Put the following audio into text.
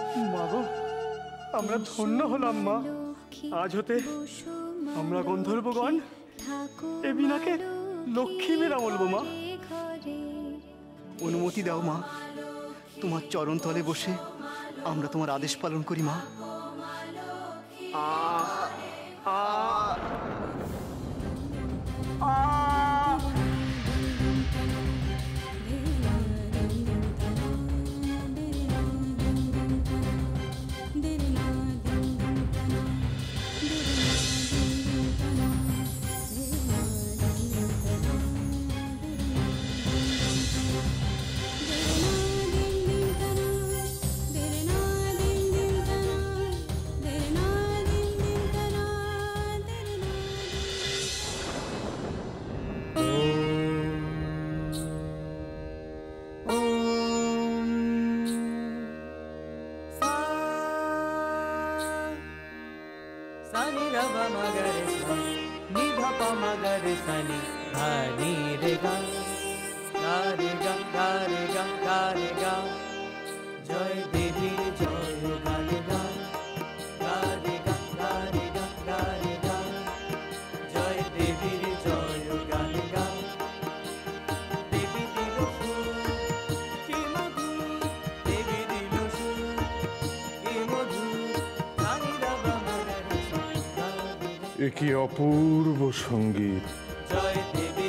মা গো, আমরা ধন্য হলাম মা। আজ হতে আমরা গন্ধর্বগণ এ বীণাকে লক্ষ্মী মেরা বলবো মা। অনুমতি দাও মা, তোমার চরণ তলে বসে আমরা তোমার আদেশ পালন করি মা। আ আ আ জয় দেবী জয় গানে গা, গানে গা গানে গা গানে গা, জয় দেবীর জয় গানে গা। দেবী দিল ফুল কি মধু, দেবী দিল ফুল কি মধু, রানী রাবা মাগারে। এ কি অপূর্ব সঙ্গীত। জয় দেবী